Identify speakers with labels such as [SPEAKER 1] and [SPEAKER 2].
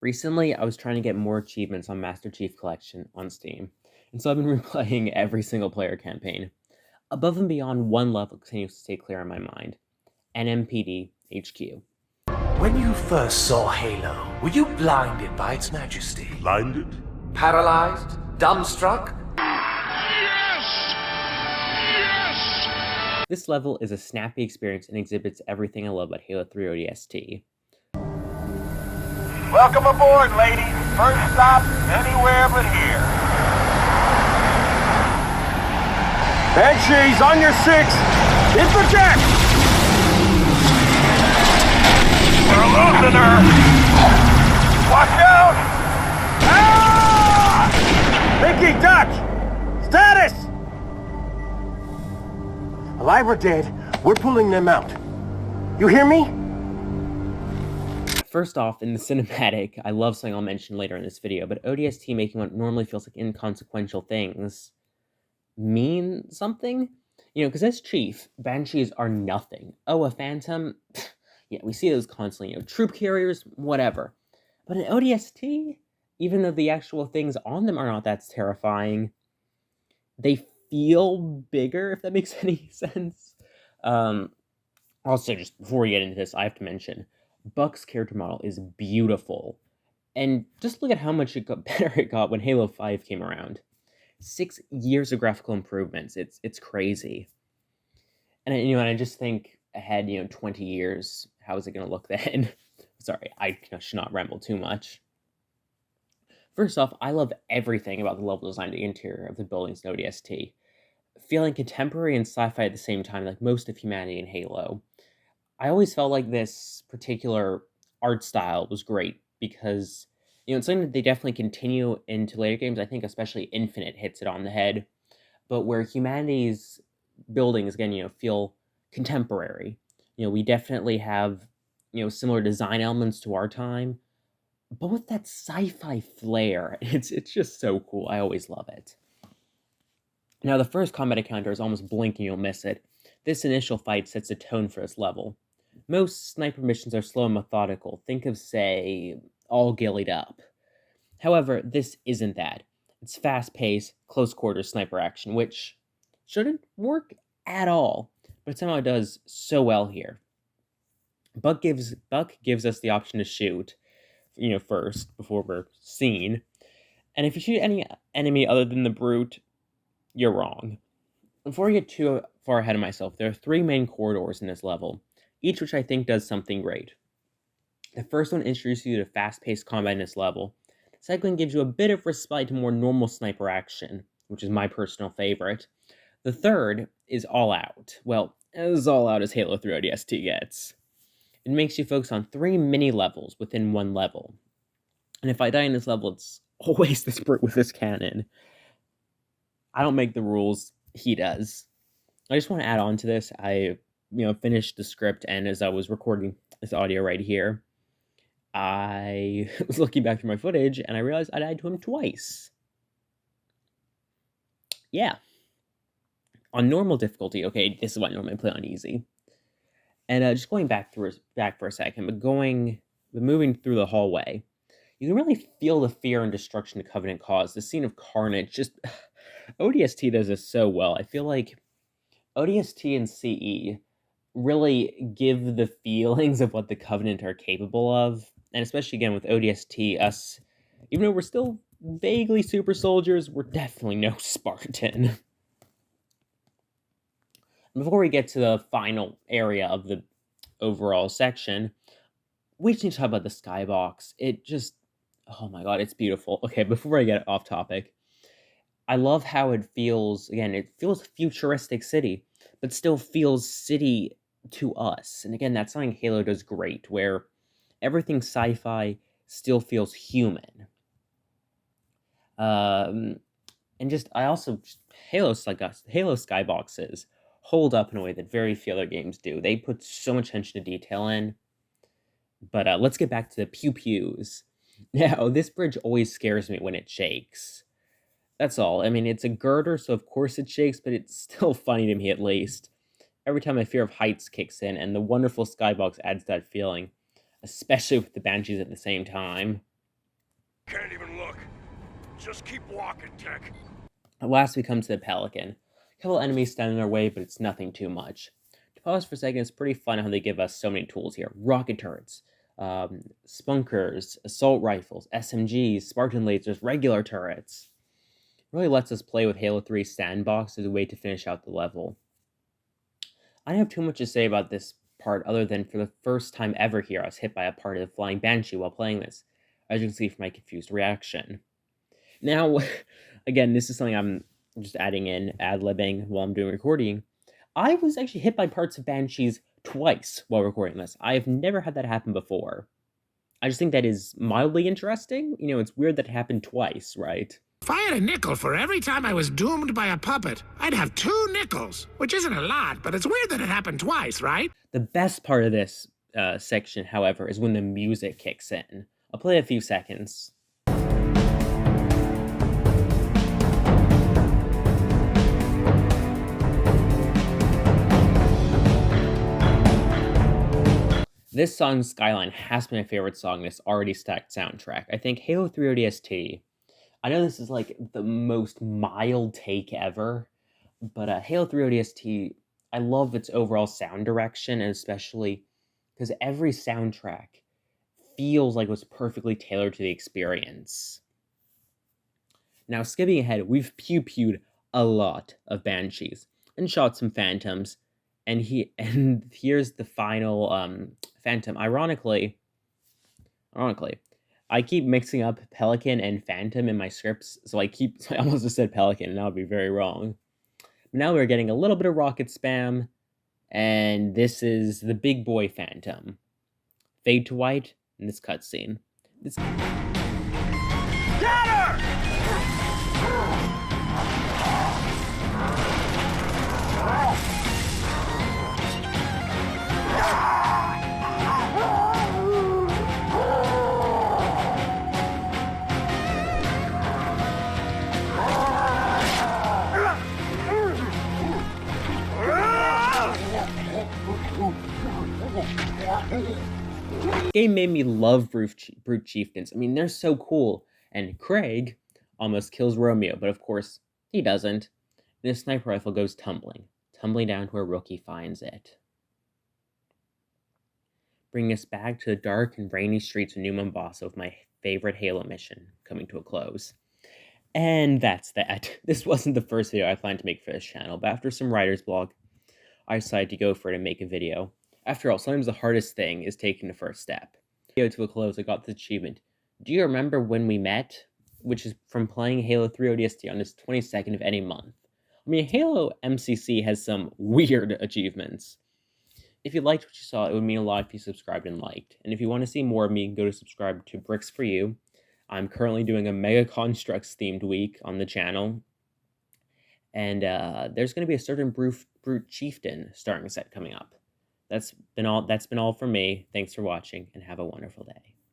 [SPEAKER 1] Recently, I was trying to get more achievements on Master Chief Collection on Steam, and so I've been replaying every single player campaign. Above and beyond one level continues to stay clear in my mind. NMPD HQ.
[SPEAKER 2] When you first saw Halo, were you blinded by its majesty?
[SPEAKER 3] Blinded?
[SPEAKER 2] Paralyzed? Dumbstruck?
[SPEAKER 1] This level is a snappy experience and exhibits everything I love about Halo 3 ODST.
[SPEAKER 4] Welcome aboard, ladies. First stop, anywhere but here. Banshees, on your six. Hit the deck. We're losing her. Watch out. Ah! Mickey, duck. Status.
[SPEAKER 2] Alive or dead, we're pulling them out. You hear me?
[SPEAKER 1] First off, in the cinematic, I love something I'll mention later in this video, but ODST making what normally feels like inconsequential things mean something? Because as Chief, Banshees are nothing. Oh, a Phantom? Yeah, we see those constantly, troop carriers, whatever. But in ODST, even though the actual things on them are not that terrifying, they feel bigger, if that makes any sense. Also, just before we get into this, I have to mention, Buck's character model is beautiful. And just look at how much better it got when Halo 5 came around. 6 years of graphical improvements. It's crazy. And I just think ahead, 20 years, how is it going to look then? Sorry, I should not ramble too much. First off, I love everything about the level design of the interior of the buildings in ODST. Feeling contemporary and sci-fi at the same time, like most of humanity in Halo. I always felt like this particular art style was great because, it's something that they definitely continue into later games. I think especially Infinite hits it on the head. But where humanity's buildings, again, feel contemporary. We definitely have, similar design elements to our time, but with that sci-fi flair. It's just so cool. I always love it. Now, the first combat encounter is almost blink and you'll miss it. This initial fight sets the tone for this level. Most sniper missions are slow and methodical. Think of, say, All Gillied Up. However, this isn't that. It's fast-paced, close-quarters sniper action, which shouldn't work at all, but somehow it does so well here. Buck gives us the option to shoot, first, before we're seen. And if you shoot any enemy other than the Brute, you're wrong. Before I get too far ahead of myself, there are 3 main corridors in this level, each which I think does something great. The first one introduces you to fast-paced combat in this level. The second one gives you a bit of respite to more normal sniper action, which is my personal favorite. The third is All Out. Well, as all out as Halo 3 ODST gets. It makes you focus on 3 mini-levels within one level. And if I die in this level, it's always this Brute with this cannon. I don't make the rules, he does. I just want to add on to this. I, finished the script, and as I was recording this audio right here, I was looking back through my footage, and I realized I died to him twice. Yeah. On normal difficulty, okay, this is what I normally play on easy. And just going back for a second, but moving through the hallway, you can really feel the fear and destruction the Covenant caused. The scene of carnage, just ODST does this so well. I feel like ODST and CE really give the feelings of what the Covenant are capable of, and especially again with ODST, us, even though we're still vaguely super soldiers, we're definitely no Spartan. Before we get to the final area of the overall section, we just need to talk about the skybox. It just, oh my god, it's beautiful. Okay, before I get off topic, I love how it feels, again, it feels futuristic city, but still feels city to us. And again, that's something Halo does great, where everything sci-fi still feels human. And just, Halo skyboxes hold up in a way that very few other games do. They put so much attention to detail in. But let's get back to the pew-pews. Now, this bridge always scares me when it shakes. That's all. I mean, it's a girder, so of course it shakes, but it's still funny to me at least. Every time my fear of heights kicks in, and the wonderful skybox adds that feeling, especially with the Banshees at the same time.
[SPEAKER 4] Just keep walking, Tech.
[SPEAKER 1] At last, we come to the Pelican. A couple enemies stand in our way, but it's nothing too much. To pause for a second, it's pretty fun how they give us so many tools here. Rocket turrets, spunkers, assault rifles, SMGs, Spartan lasers, regular turrets. It really lets us play with Halo 3 sandbox as a way to finish out the level. I don't have too much to say about this part other than for the first time ever here, I was hit by a part of the flying banshee while playing this, as you can see from my confused reaction. Now, again, this is something I'm just adding in, ad-libbing while I'm doing recording. I was actually hit by parts of banshees twice while recording this. I have never had that happen before. I just think that is mildly interesting. You know, it's weird that it happened twice, right?
[SPEAKER 3] If I had a nickel for every time I was doomed by a puppet, I'd have 2 nickels, which isn't a lot, but it's weird that it happened twice, right?
[SPEAKER 1] The best part of this section, however, is when the music kicks in. I'll play a few seconds. This song, Skyline, has been my favorite song in this already stacked soundtrack. I think Halo 3 ODST, I know this is like the most mild take ever, but Halo 3 ODST, I love its overall sound direction, and especially because every soundtrack feels like it was perfectly tailored to the experience. Now, skipping ahead, we've pew-pewed a lot of Banshees and shot some Phantoms, and here's the final Phantom. Ironically, I keep mixing up Pelican and Phantom in my scripts, so I almost just said Pelican, and that would be very wrong. But now we're getting a little bit of rocket spam, and this is the big boy Phantom. Fade to white in this cutscene.
[SPEAKER 4] Get her!
[SPEAKER 1] Game made me love Brute Chieftains. I mean, they're so cool. And Craig almost kills Romeo, but of course, he doesn't. And his sniper rifle goes tumbling down to where Rookie finds it. Bringing us back to the dark and rainy streets of New Mombasa with my favorite Halo mission coming to a close. And that's that. This wasn't the first video I planned to make for this channel, but after some writer's block, I decided to go for it and make a video. After all, sometimes the hardest thing is taking the first step. Video to a close, I got this achievement. Do you remember when we met? Which is from playing Halo 3 ODST on this 22nd of any month. I mean, Halo MCC has some weird achievements. If you liked what you saw, it would mean a lot if you subscribed and liked. And if you want to see more of me, go to subscribe to Bricks for You. I'm currently doing a Mega Constructs themed week on the channel. And there's going to be a certain Brute Chieftain starting set coming up. That's been all from me. Thanks for watching, and have a wonderful day.